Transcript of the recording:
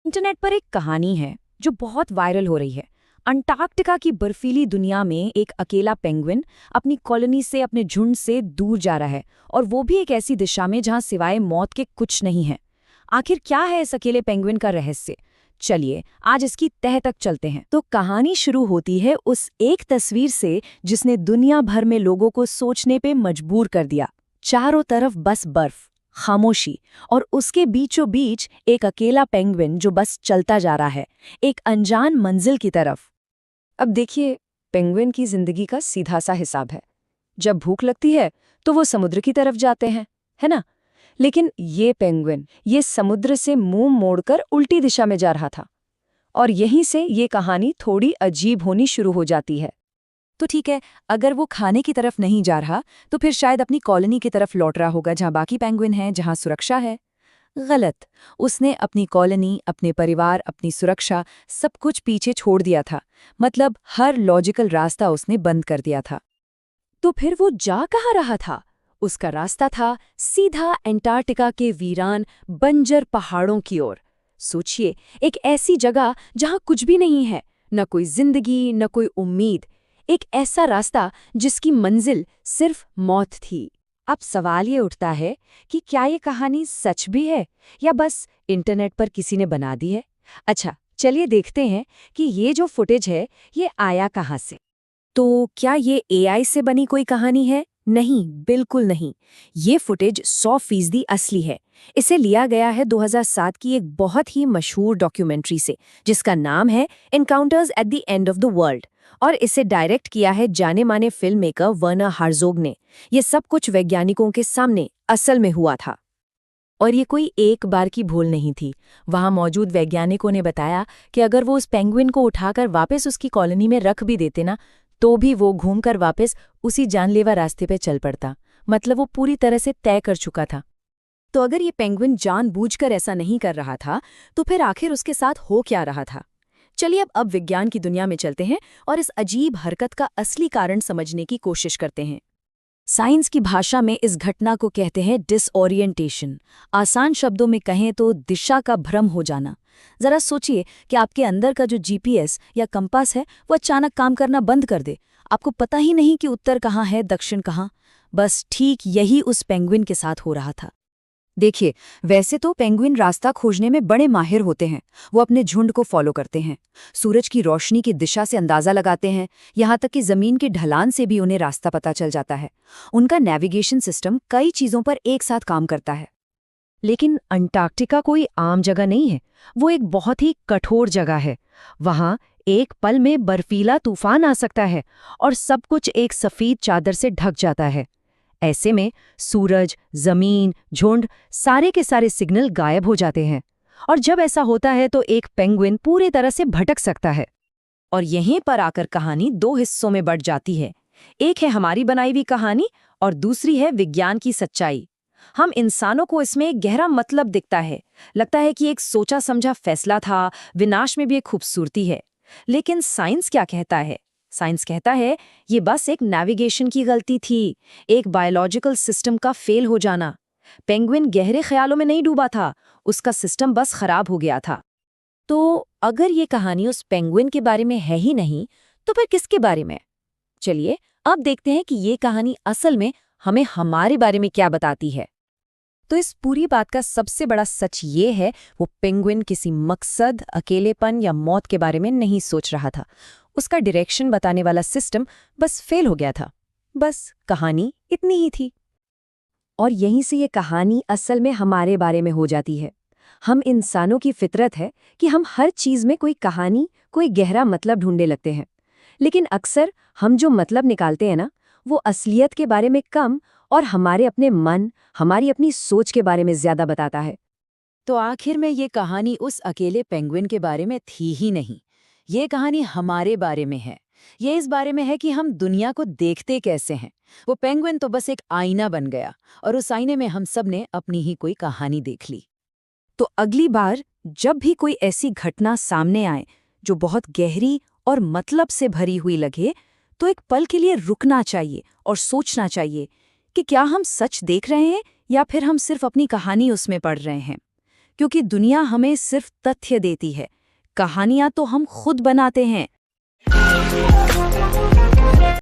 Internet पर एक कहानी है जो बहुत वायरल हो रही है। अंटार्कटिका की बर्फीली दुनिया में एक अकेला पेंगुइन अपनी कॉलोनी से अपने झुंड से दूर जा रहा है, और वो भी एक ऐसी दिशा में जहां सिवाय मौत के कुछ नहीं है। आखिर क्या है इस अकेले पेंगुइन का रहस्य? चलिए आज इसकी तह तक चलते हैं। तो कहानी शुरू होती है उस एक तस्वीर से जिसने दुनिया भर में लोगों को सोचने पे मजबूर कर दिया। चारों तरफ बस बर्फ, खामोशी, और उसके बीचों बीच एक अकेला पेंगुइन जो बस चलता जा रहा है, एक अनजान मंजिल की तरफ। अब देखिए, पेंगुइन की जिंदगी का सीधा सा हिसाब है। जब भूख लगती है तो वो समुद्र की तरफ जाते हैं, है ना? लेकिन ये पेंगुइन ये समुद्र से मुंह मोड़कर उल्टी दिशा में जा रहा था। और यहीं से ये कहानी थोड़ी अजीब होनी शुरू हो जाती है। तो ठीक है, अगर वो खाने की तरफ नहीं जा रहा तो फिर शायद अपनी कॉलोनी की तरफ लौट रहा होगा, जहां बाकी पेंगुइन हैं, जहां सुरक्षा है। गलत। उसने अपनी कॉलोनी, अपने परिवार, अपनी सुरक्षा सब कुछ पीछे छोड़ दिया था। मतलब हर लॉजिकल रास्ता उसने बंद कर दिया था। तो फिर वो जा कहाँ रहा था? उसका रास्ता था सीधा एंटार्क्टिका के वीरान बंजर पहाड़ों की ओर। सोचिए, एक ऐसी जगह जहां कुछ भी नहीं है, न कोई जिंदगी, न कोई उम्मीद। एक ऐसा रास्ता जिसकी मंजिल सिर्फ मौत थी। अब सवाल ये उठता है कि क्या ये कहानी सच भी है या बस इंटरनेट पर किसी ने बना दी है? अच्छा, चलिए देखते हैं कि ये जो फुटेज है ये आया कहाँ से। तो क्या ये एआई से बनी कोई कहानी है? नहीं, बिल्कुल नहीं। ये फुटेज 100% असली है। इसे लिया गया है 2007 की एक बहुत ही मशहूर डॉक्यूमेंट्री से, जिसका नाम है encounters at the end of the world, और इसे डायरेक्ट किया है जाने माने फिल्म मेकर वर्नर हार्जोग ने। ये सब कुछ वैज्ञानिकों के सामने असल में हुआ था। और ये कोई एक बार की भूल नहीं थी। वहां मौजूद वैज्ञानिकों ने बताया कि अगर वो उस पेंगुइन को उठाकर वापस उसकी कॉलोनी में रख भी देते ना, तो भी वो घूमकर वापस उसी जानलेवा रास्ते पे चल पड़ता। मतलब वो पूरी तरह से तय कर चुका था। तो अगर ये पेंगुइन जानबूझकर ऐसा नहीं कर रहा था, तो फिर आखिर उसके साथ हो क्या रहा था? चलिए अब विज्ञान की दुनिया में चलते हैं और इस अजीब हरकत का असली कारण समझने की कोशिश करते हैं। साइंस की भाषा में इस घटना को कहते हैं डिसओरिएंटेशन। आसान शब्दों में कहें तो दिशा का भ्रम हो जाना। जरा सोचिए कि आपके अंदर का जो जीपीएस या कंपास है वो अचानक काम करना बंद कर दे। आपको पता ही नहीं कि उत्तर कहाँ है, दक्षिण कहाँ। बस ठीक यही उस पेंगुइन के साथ हो रहा था। देखिए, वैसे तो पेंगुइन रास्ता खोजने में बड़े माहिर होते हैं। वो अपने झुंड को फॉलो करते हैं, सूरज की रोशनी की दिशा से अंदाजा लगाते हैं, यहाँ तक कि जमीन की ढलान से भी उन्हें रास्ता पता चल जाता है। उनका नेविगेशन सिस्टम कई चीजों पर एक साथ काम करता है। लेकिन अंटार्कटिका कोई आम जगह नहीं है। वो एक बहुत ही कठोर जगह है। वहां एक पल में बर्फीला तूफान आ सकता है और सब कुछ एक सफेद चादर से ढक जाता है। ऐसे में सूरज, जमीन, झुंड, सारे के सारे सिग्नल गायब हो जाते हैं। और जब ऐसा होता है तो एक पेंगुइन पूरी तरह से भटक सकता है। और यहीं पर आकर कहानी दो हिस्सों में बढ़ जाती है। एक है हमारी बनाई हुई कहानी और दूसरी है विज्ञान की सच्चाई। हम इंसानों को इसमें एक गहरा मतलब दिखता है। लगता है कि एक सोचा समझा फैसला था, विनाश में भी एक खूबसूरती है। लेकिन साइंस क्या कहता है? साइंस कहता है ये बस एक नेविगेशन की गलती थी, एक बायोलॉजिकल सिस्टम का फेल हो जाना। पेंगुइन गहरे ख्यालों में नहीं डूबा था, उसका सिस्टम बस खराब हो गया था। तो अगर ये कहानी उस पेंगुइन के बारे में है ही नहीं, तो फिर किसके बारे में? चलिए अब देखते हैं कि ये कहानी असल में हमें हमारे बारे में क्या बताती है। तो इस पूरी बात का सबसे बड़ा सच ये है, वो पेंगुइन किसी मकसद, अकेलेपन या मौत के बारे में नहीं सोच रहा था। उसका डायरेक्शन बताने वाला सिस्टम बस फेल हो गया था। बस कहानी इतनी ही थी। और यहीं से ये कहानी असल में हमारे बारे में हो जाती है। हम इंसानों की फितरत है कि हम हर चीज में कोई कहानी, कोई गहरा मतलब ढूंढने लगते हैं। लेकिन अक्सर हम जो मतलब निकालते हैं ना, वो असलियत के बारे में कम और हमारे अपने मन, हमारी अपनी सोच के बारे में ज्यादा बताता है। तो आखिर में ये कहानी उस अकेले पेंगुइन के बारे में थी ही नहीं। ये कहानी हमारे बारे में है। ये इस बारे में है कि हम दुनिया को देखते कैसे हैं। वो पेंगुइन तो बस एक आईना बन गया और उस आईने में हम सब ने अपनी ही कोई कहानी देख ली। तो अगली बार जब भी कोई ऐसी घटना सामने आए जो बहुत गहरी और मतलब से भरी हुई लगे, तो एक पल के लिए रुकना चाहिए और सोचना चाहिए कि क्या हम सच देख रहे हैं या फिर हम सिर्फ अपनी कहानी उसमें पढ़ रहे हैं। क्योंकि दुनिया हमें सिर्फ तथ्य देती है, कहानियां तो हम खुद बनाते हैं।